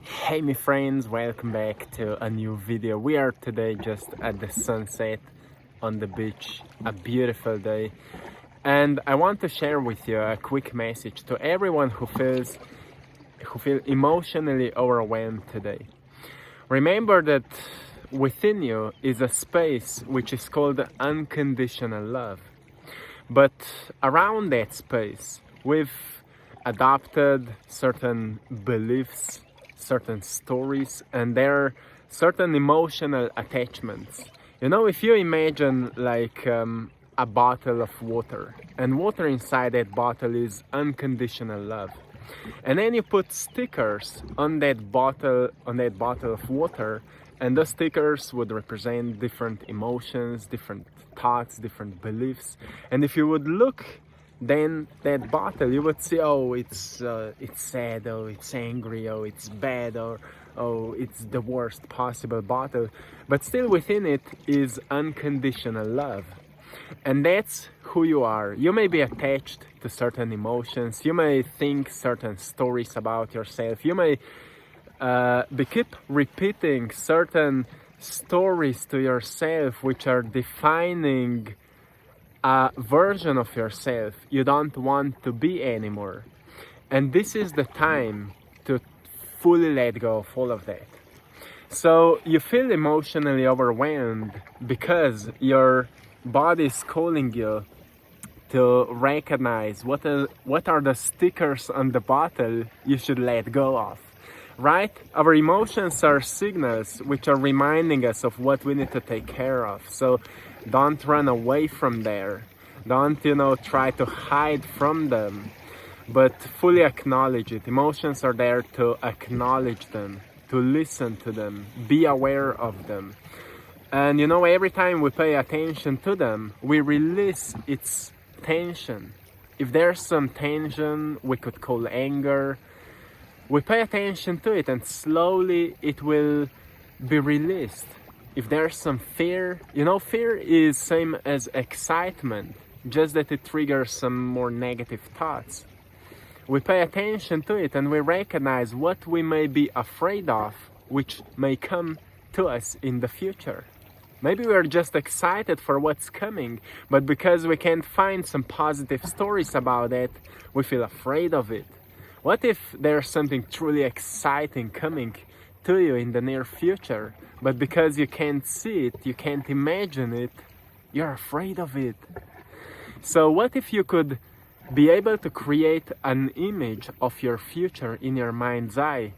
Hey my friends, welcome back to a new video. We are today just at the sunset on the beach, a beautiful day. And I want to share with you a quick message to everyone who feels emotionally overwhelmed today. Remember that within you is a space which is called unconditional love. But around that space, we've adopted certain beliefs, certain stories, and there are certain emotional attachments. You know, if you imagine like a bottle of water, and water inside that bottle is unconditional love, and then you put stickers on that bottle of water, and those stickers would represent different emotions, different thoughts, different beliefs. And if you would look then that bottle, you would see, oh, it's sad, oh, it's angry, oh, it's bad, or oh, it's the worst possible bottle. But still within it is unconditional love. And that's who you are. You may be attached to certain emotions, you may think certain stories about yourself, you may keep repeating certain stories to yourself which are defining a version of yourself you don't want to be anymore. And this is the time to fully let go of all of that. So you feel emotionally overwhelmed because your body is calling you to recognize what are the stickers on the bottle you should let go of. Right? Our emotions are signals which are reminding us of what we need to take care of. So don't run away from there. Don't, try to hide from them, but fully acknowledge it. Emotions are there to acknowledge them, to listen to them, be aware of them. And every time we pay attention to them, we release its tension. If there's some tension, we could call anger, we pay attention to it and slowly it will be released. If there's some fear, fear is same as excitement, just that it triggers some more negative thoughts. We pay attention to it and we recognize what we may be afraid of, which may come to us in the future. Maybe we're just excited for what's coming, but because we can't find some positive stories about it, we feel afraid of it. What if there's something truly exciting coming to you in the near future, but because you can't see it, you can't imagine it, you're afraid of it? So what if you could be able to create an image of your future in your mind's eye,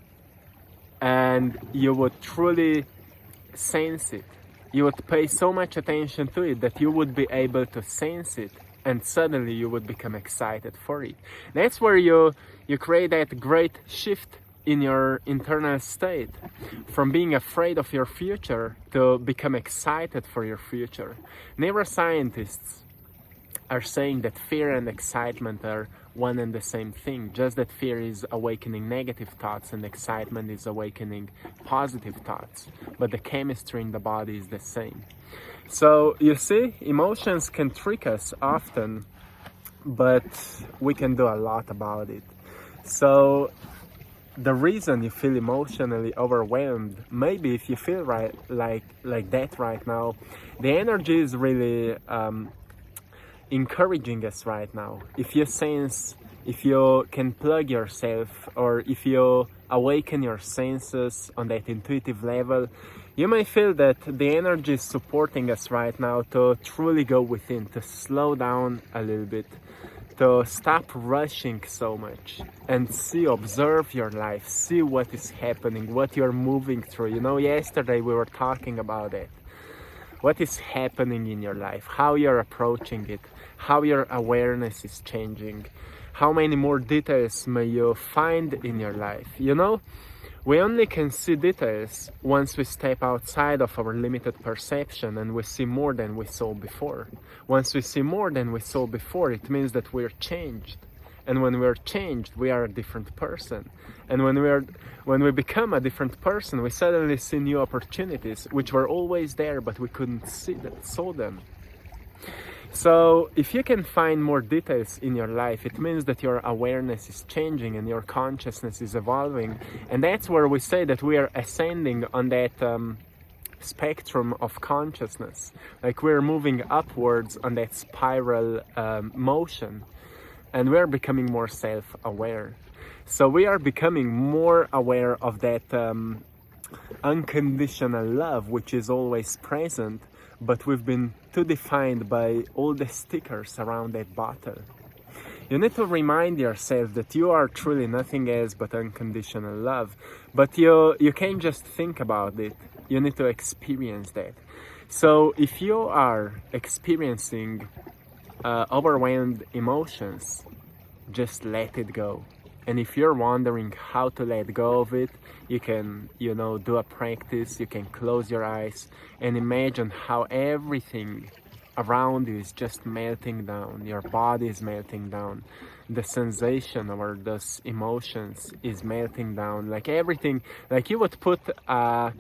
and you would truly sense it? You would pay so much attention to it that you would be able to sense it, and suddenly you would become excited for it. That's where you create that great shift in your internal state, from being afraid of your future to become excited for your future. Neuroscientists are saying that fear and excitement are one and the same thing, just that fear is awakening negative thoughts and excitement is awakening positive thoughts, but the chemistry in the body is the same. So you see, emotions can trick us often, but we can do a lot about it. So the reason you feel emotionally overwhelmed, maybe if you feel like that right now, the energy is really encouraging us right now. If you can plug yourself, or if you awaken your senses on that intuitive level, you may feel that the energy is supporting us right now to truly go within, to slow down a little bit, to stop rushing so much and observe your life, see what is happening, what you're moving through. Yesterday we were talking about it. What is happening in your life, how you're approaching it, how your awareness is changing, how many more details may you find in your life. We only can see details once we step outside of our limited perception and we see more than we saw before. Once we see more than we saw before, it means that we're changed. And when we're changed, we are a different person. And when we become a different person, we suddenly see new opportunities which were always there, but we couldn't saw them. So if you can find more details in your life, it means that your awareness is changing and your consciousness is evolving. And that's where we say that we are ascending on that spectrum of consciousness. Like we're moving upwards on that spiral motion, and we're becoming more self-aware. So we are becoming more aware of that unconditional love, which is always present, but we've been too defined by all the stickers around that bottle. You need to remind yourself that you are truly nothing else but unconditional love. But you can't just think about it, you need to experience that. So if you are experiencing overwhelmed emotions, just let it go. And if you're wondering how to let go of it, you can, do a practice. You can close your eyes and imagine how everything around you is just melting down. Your body is melting down. The sensation or those emotions is melting down. Like everything, like you would put a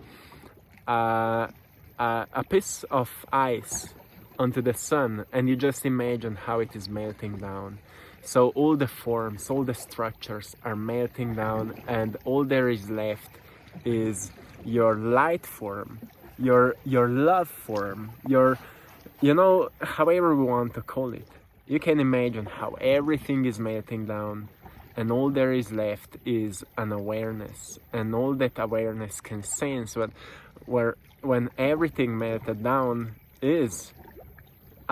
piece of ice onto the sun and you just imagine how it is melting down. So all the forms, all the structures are melting down, and all there is left is your light form, your love form, however we want to call it. You can imagine how everything is melting down, and all there is left is an awareness, and all that awareness can sense when everything melted down is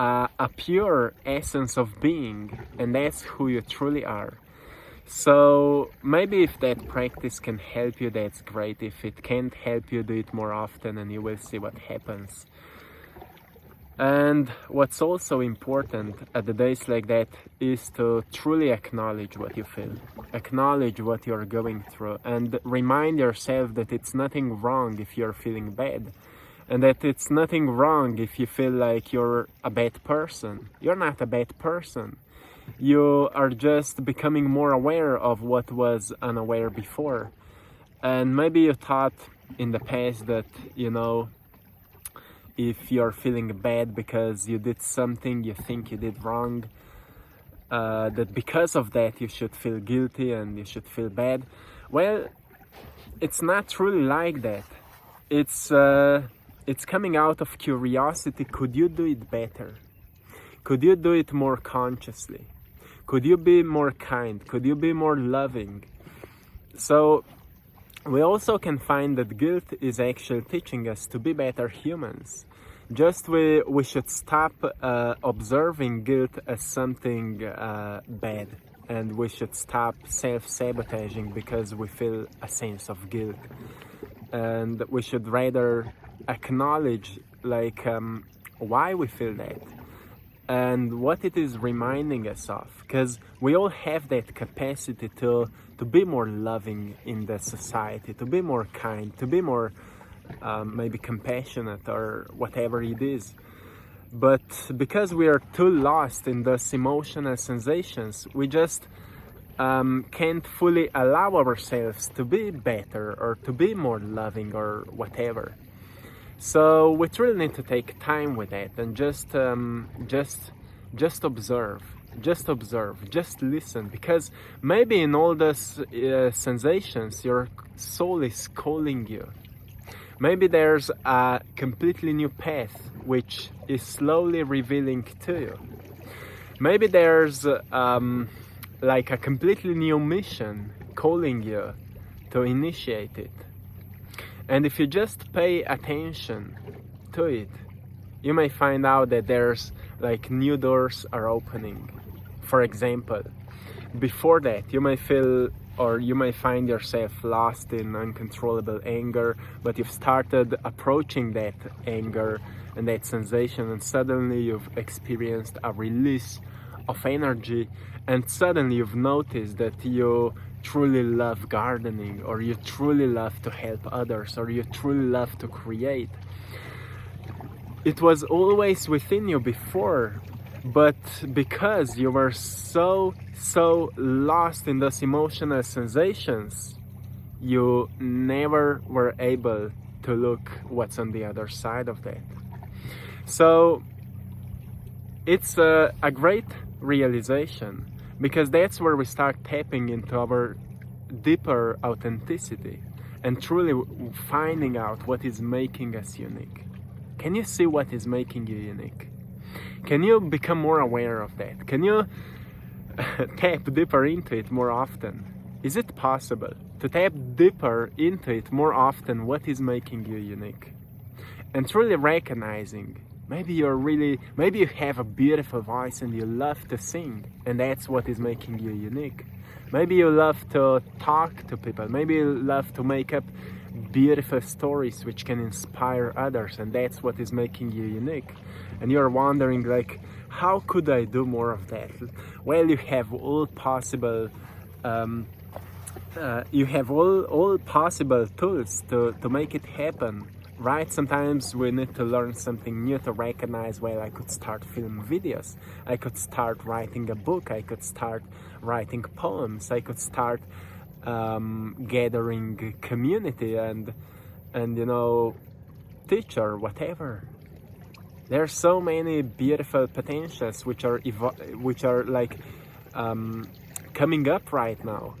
a pure essence of being, and that's who you truly are. So maybe if that practice can help you, that's great. If it can't help you, do it more often and you will see what happens. And what's also important at the days like that is to truly acknowledge what you feel, acknowledge what you're going through, and remind yourself that it's nothing wrong if you're feeling bad. And that it's nothing wrong if you feel like you're a bad person. You're not a bad person. You are just becoming more aware of what was unaware before. And maybe you thought in the past that, if you're feeling bad because you did something you think you did wrong, that because of that you should feel guilty and you should feel bad. Well, it's not truly like that. It's coming out of curiosity. Could you do it better? Could you do it more consciously? Could you be more kind? Could you be more loving? So we also can find that guilt is actually teaching us to be better humans. Just we should stop observing guilt as something bad, and we should stop self-sabotaging because we feel a sense of guilt. And we should rather acknowledge why we feel that and what it is reminding us of, because we all have that capacity to be more loving in the society, to be more kind, to be more maybe compassionate or whatever it is. But because we are too lost in those emotional sensations, we just can't fully allow ourselves to be better or to be more loving or whatever. So we really need to take time with that and just observe, just listen, because maybe in all those sensations your soul is calling you. Maybe there's a completely new path which is slowly revealing to you. Maybe there's like a completely new mission calling you to initiate it. And if you just pay attention to it, you may find out that there's like new doors are opening. For example, before that you may feel or you may find yourself lost in uncontrollable anger, but you've started approaching that anger and that sensation, and suddenly you've experienced a release of energy, and suddenly you've noticed that you truly love gardening, or you truly love to help others, or you truly love to create. It was always within you before, but because you were so lost in those emotional sensations, you never were able to look what's on the other side of that. So it's a great realization, because that's where we start tapping into our deeper authenticity and truly finding out what is making us unique. Can you see what is making you unique? Can you become more aware of that? Can you tap deeper into it more often? Is it possible to tap deeper into it more often, what is making you unique? And truly recognizing, maybe you have a beautiful voice and you love to sing, and that's what is making you unique. Maybe you love to talk to people, maybe you love to make up beautiful stories which can inspire others, and that's what is making you unique. And you're wondering, like, how could I do more of that? Well, you have all possible tools to make it happen, right? Sometimes we need to learn something new to recognize, well, I could start film videos, I could start writing a book, I could start writing poems, I could start gathering community and teach or whatever. There are so many beautiful potentials which are like coming up right now,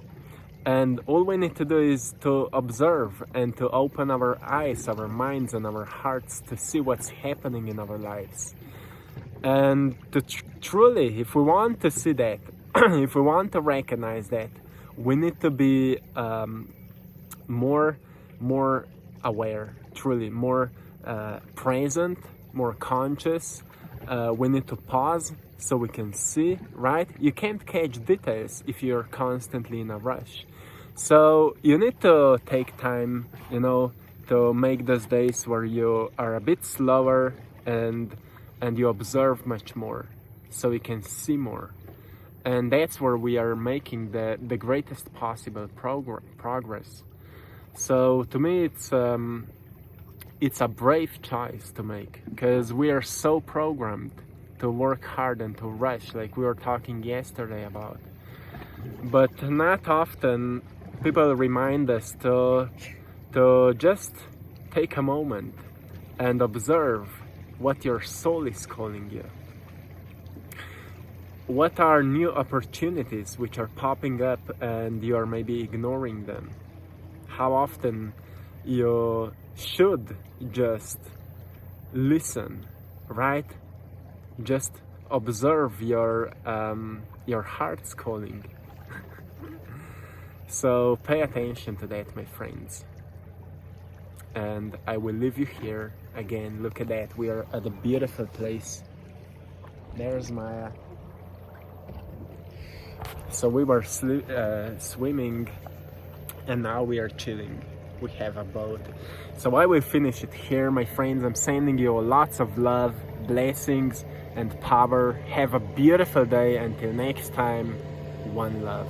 and all we need to do is to observe and to open our eyes, our minds and our hearts to see what's happening in our lives. And to truly, if we want to see that, if we want to recognize that, we need to be more aware, truly more present, more conscious. We need to pause so we can see, right? You can't catch details if you're constantly in a rush. So you need to take time, to make those days where you are a bit slower and you observe much more, so you can see more. And that's where we are making the greatest possible progress. So to me, it's a brave choice to make, because we are so programmed to work hard and to rush, like we were talking yesterday about. But not often people remind us to just take a moment and observe what your soul is calling you. What are new opportunities which are popping up and you are maybe ignoring them? How often you should just listen, right? Just observe your heart's calling. So pay attention to that, my friends. And I will leave you here again. Look at that, we are at a beautiful place. There's Maya. So we were swimming, and now we are chilling. We have a boat. So I will finish it here, my friends. I'm sending you lots of love, blessings and power. Have a beautiful day. Until next time, one love.